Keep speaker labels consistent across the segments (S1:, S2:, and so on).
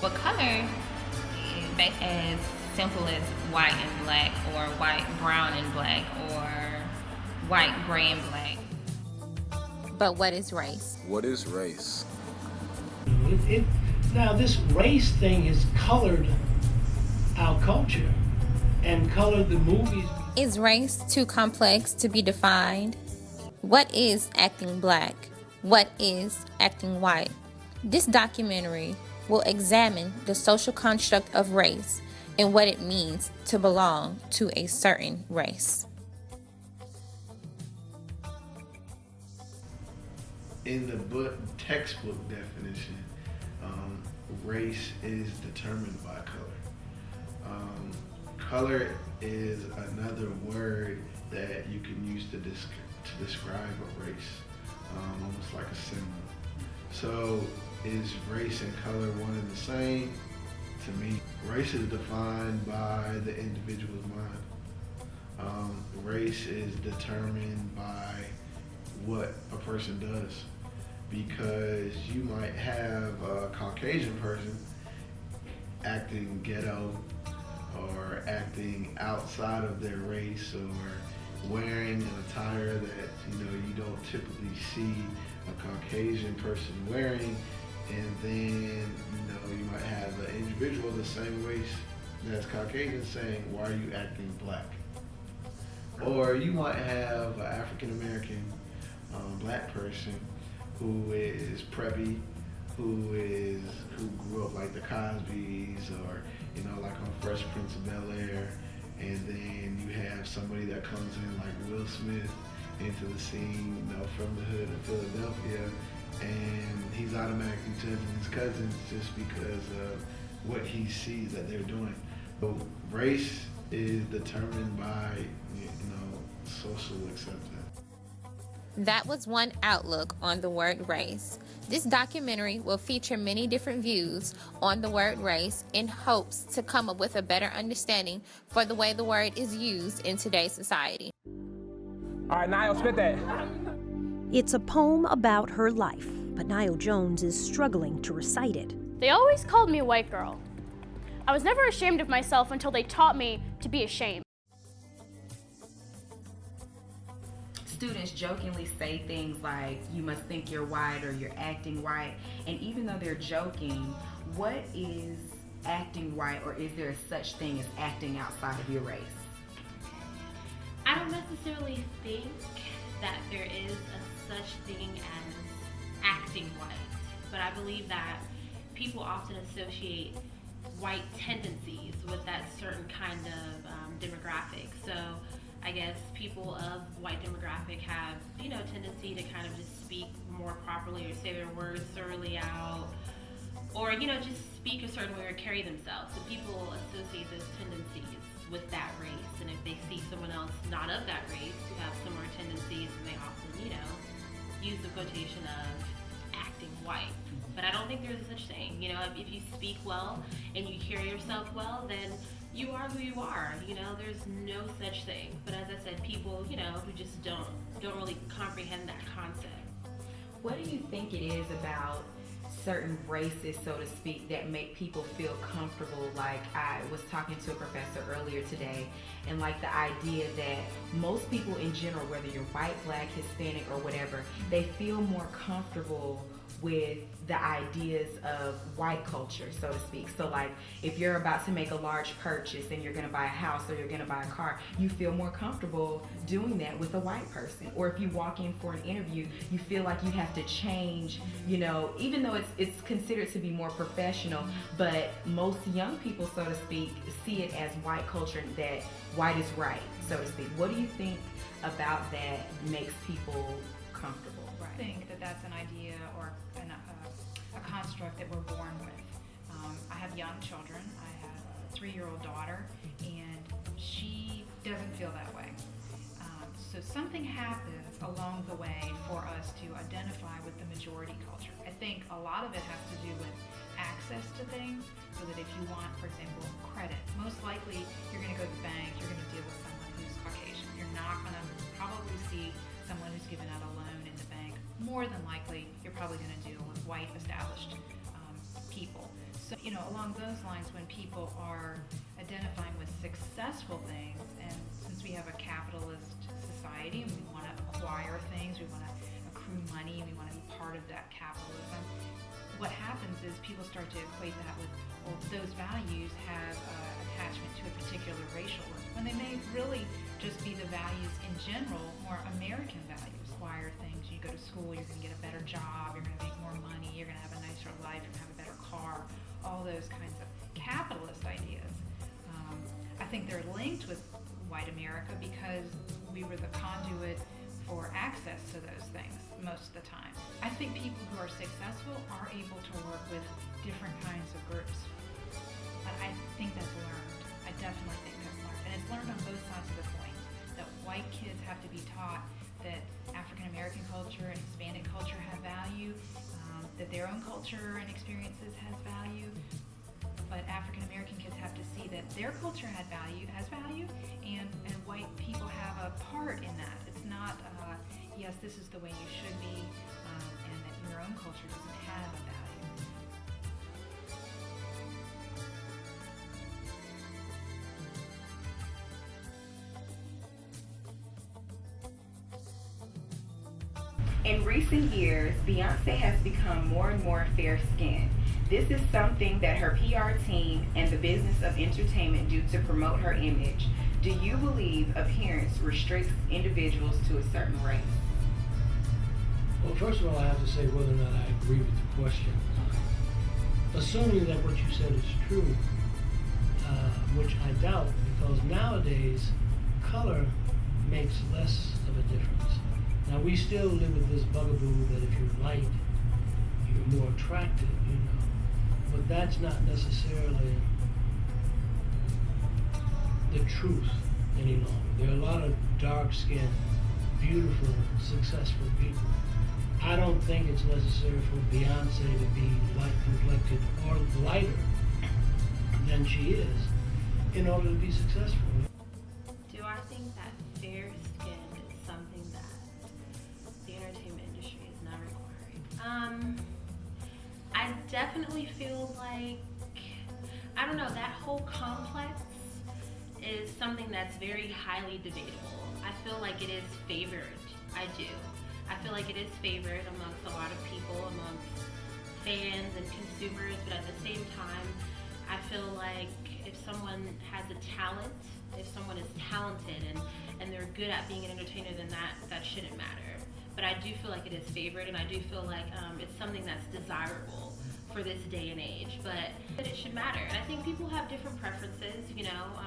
S1: Well, color is as simple as white and black, or white, brown and black, or white, gray and black. But what is race?
S2: What is race?
S3: It, now, this race thing has colored our culture and colored the movies.
S1: Is race too complex to be defined? What is acting black? What is acting white? This documentary will examine the social construct of race and what it means to belong to a certain race.
S4: In the book textbook definition, race is determined by color. Color is another word that you can use to describe a race, almost like a symbol. So is race and color one and the same? To me, race is defined by the individual's mind. Race is determined by what a person does, because you might have a Caucasian person acting ghetto or acting outside of their race, or wearing an attire that you don't typically see a Caucasian person wearing, and then you might have an individual the same race that's Caucasian saying, "Why are you acting black?" Or you might have an African American black person who is preppy, who grew up like the Cosbys, or like on Fresh Prince of Bel-Air, and then you have somebody that comes in like Will Smith into the scene, from the hood of Philadelphia, and he's automatically judging his cousins just because of what he sees that they're doing. But race is determined by social acceptance.
S1: That was one outlook on the word race. This documentary will feature many different views on the word race in hopes to come up with a better understanding for the way the word is used in today's society.
S5: All right, Niall, spit that.
S6: It's a poem about her life, but Niall Jones is struggling to recite it.
S7: They always called me a white girl. I was never ashamed of myself until they taught me to be ashamed.
S8: Students jokingly say things like, "You must think you're white," or "You're acting white." And even though they're joking, what is acting white, or is there such thing as acting outside of your race?
S9: I don't necessarily think that there is a such thing as acting white, but I believe that people often associate white tendencies with that certain kind of demographic. So I guess people of white demographic have, tendency to kind of just speak more properly, or say their words thoroughly out, or, just speak a certain way or carry themselves. So people associate those tendencies with that race, and if they see someone else not of that race who have similar tendencies, then they often, use the quotation of acting white. But I don't think there's a such thing. If you speak well and you carry yourself well, then you are who you are. There's no such thing. But as I said, people, who just don't really comprehend that concept.
S8: What do you think it is about certain races, so to speak, that make people feel comfortable? Like, I was talking to a professor earlier today, and like the idea that most people in general, whether you're white, black, Hispanic, or whatever, they feel more comfortable with the ideas of white culture, so to speak. So like, if you're about to make a large purchase and you're going to buy a house or you're going to buy a car, you feel more comfortable doing that with a white person. Or if you walk in for an interview, you feel like you have to change, even though it's considered to be more professional, but most young people, so to speak, see it as white culture, that white is right, so to speak. What do you think about that makes people comfortable?
S10: I think that that's an idea or a construct that we're born with. I have young children. I have a 3-year-old daughter, and she doesn't feel that way. So something happens along the way for us to identify with the majority culture. I think a lot of it has to do with access to things, so that if you want, for example, credit, most likely you're going to go to the bank, you're going to deal with someone who's Caucasian. You're not going to probably see someone who's given out a loan in the bank. More than likely, you're probably going to deal with white established people. So, along those lines, when people are identifying with successful things, and since we have a capitalist society and we want to acquire things, we want to accrue money, and we want to be part of that capitalism, what happens is people start to equate that with, well, those values have attachment to a particular racial group, when they may really just be the values in general, more American values. Acquire things, you go to school, you're going to get a better job, you're going to make more money, you're going to have a nicer life, you're going to have a better car, all those kinds of capitalist ideas. I think they're linked with white America because we were the conduit for access to those things most of the time. I think people who are successful are able to work with different kinds of groups. But I think that's learned. I definitely think that's learned. And it's learned on both sides of the coin, that white kids have to be taught that African American culture and Hispanic culture have value, that their own culture and experiences has value. But African American kids have to see that their culture has value, and white people have a part in that. It's not, yes, this is the way you should be, and that your own culture doesn't have a value.
S8: In recent years, Beyonce has become more and more fair-skinned. This is something that her PR team and the business of entertainment do to promote her image. Do you believe appearance restricts individuals to a certain race?
S3: Well, first of all, I have to say whether or not I agree with the question. Assuming that what you said is true, which I doubt, because nowadays color makes less of a difference. Now, we still live with this bugaboo that if you're light, you're more attractive, but that's not necessarily the truth any longer. There are a lot of dark-skinned, beautiful, successful people. I don't think it's necessary for Beyonce to be light-complected or lighter than she is in order to be successful.
S9: Do I think that fair skin is something that the entertainment industry is not requiring? I definitely feel like, I don't know, that whole complex is something that's very highly debatable. I feel like it is favored. I do. I feel like it is favored amongst a lot of people, amongst fans and consumers, but at the same time, I feel like if someone has a talent, if someone is talented and they're good at being an entertainer, then that shouldn't matter. But I do feel like it is favored, and I do feel like it's something that's desirable for this day and age, but it should matter. And I think people have different preferences,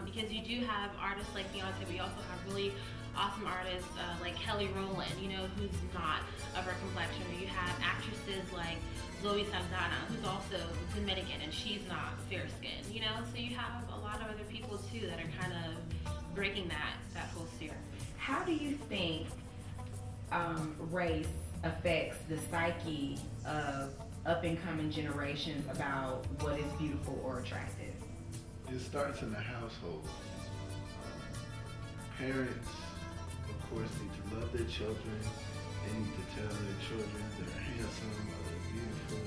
S9: because you do have artists like Beyonce, but you also have really awesome artists like Kelly Rowland, who's not of her complexion, or you have actresses like Zoe Saldana, who's also Dominican, and she's not fair-skinned, so you have a lot of other people too that are kind of breaking that whole sphere.
S8: How do you think race affects the psyche of up-and-coming generations about what is beautiful or attractive?
S4: It starts in the household. Parents, of course, need to love their children. They need to tell their children they're handsome or they're beautiful.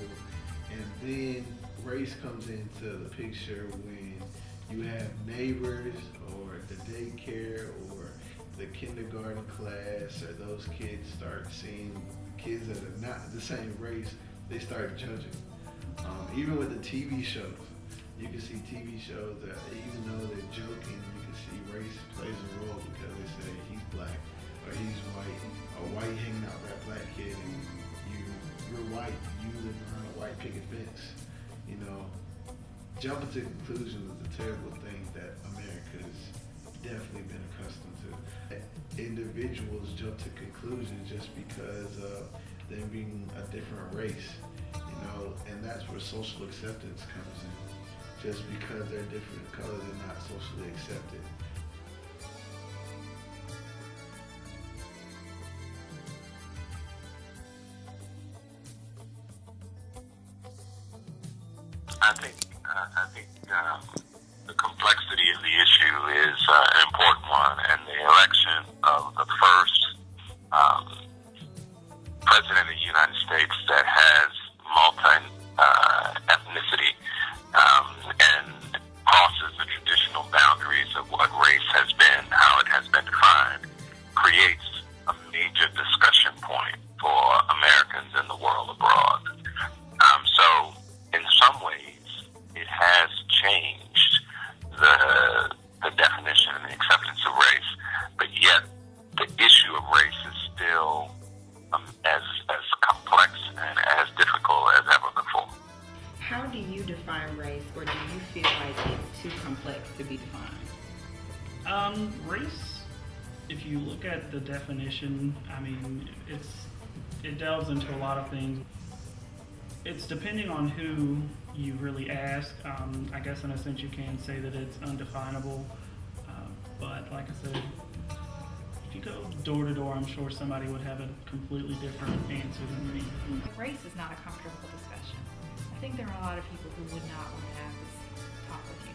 S4: And then race comes into the picture when you have neighbors or the daycare or the kindergarten class, or those kids start seeing kids that are not the same race, they start judging. Even with the TV shows, you can see TV shows that even though they're joking, you can see race plays a role because they say he's black or he's white, or white hanging out with that black kid, and you're white, you live behind a white picket fence. Jumping to conclusions is a terrible thing that America's definitely been accustomed to. Individuals jump to conclusions just because of them being a different race, and that's where social acceptance comes in. Just because they're different color, they're not socially accepted.
S2: I think the complexity of the issue is an important one, and the election of the first president of the United States that has multi-ethnicity
S8: to be defined?
S11: Race, if you look at the definition, I mean, it delves into a lot of things. It's depending on who you really ask. I guess in a sense you can say that it's undefinable, but like I said, if you go door to door, I'm sure somebody would have a completely different answer than me.
S10: Race is not a comfortable discussion. I think there are a lot of people who would not want to have this talk with you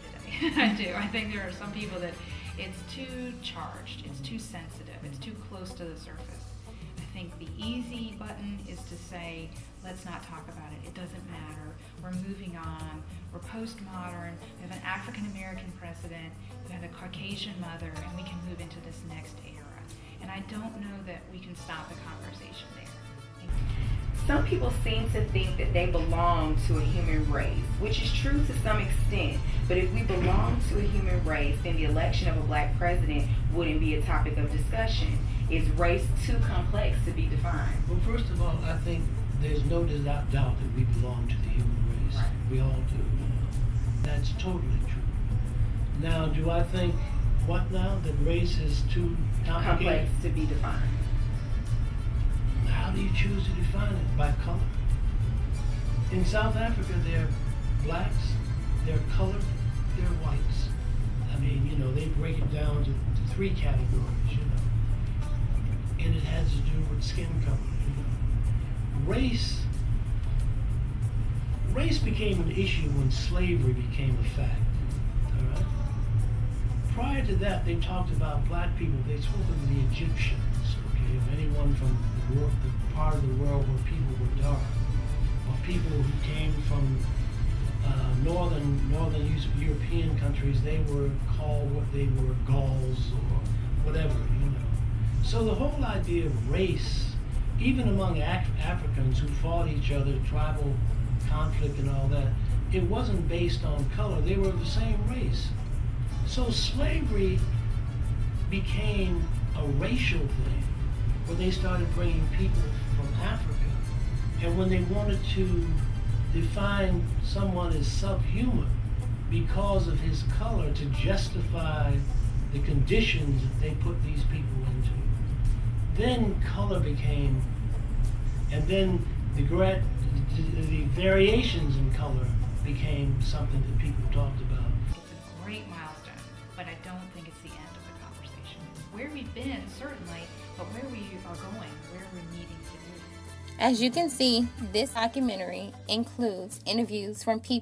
S10: today. I do. I think there are some people that it's too charged, it's too sensitive, it's too close to the surface. I think the easy button is to say, let's not talk about it. It doesn't matter. We're moving on. We're postmodern. We have an African American president. We have a Caucasian mother, and we can move into this next era. And I don't know that we can stop the conversation there.
S8: Some people seem to think that they belong to a human race, which is true to some extent. But if we belong to a human race, then the election of a black president wouldn't be a topic of discussion. Is race too complex to be defined?
S3: Well, first of all, I think there's no doubt that we belong to the human race.
S8: Right.
S3: We all do. That's totally true. Now, do I think what now? That race is too
S8: Complex to be defined.
S3: How do you choose to define it? By color. In South Africa, they're blacks, they're colored, they're whites. I mean, you know, they break it down to 3 categories, you know. And it has to do with skin color, you know. Race became an issue when slavery became a fact, all right? Prior to that, they talked about black people, they spoke of the Egyptians, okay, of anyone from the part of the world where people were dark, or people who came from northern European countries. They were called what they were Gauls or whatever, you know. So the whole idea of race, even among Africans who fought each other, tribal conflict and all that, it wasn't based on color. They were the same race. So slavery became a racial thing when they started bringing people from Africa. And when they wanted to define someone as subhuman because of his color to justify the conditions that they put these people into, then color became, and then the variations in color became something that people talked about.
S10: It's a great milestone, but I don't think it's the end of the conversation. Where we've been, certainly, but where we are going, where we're needing to be.
S1: As you can see, this documentary includes interviews from people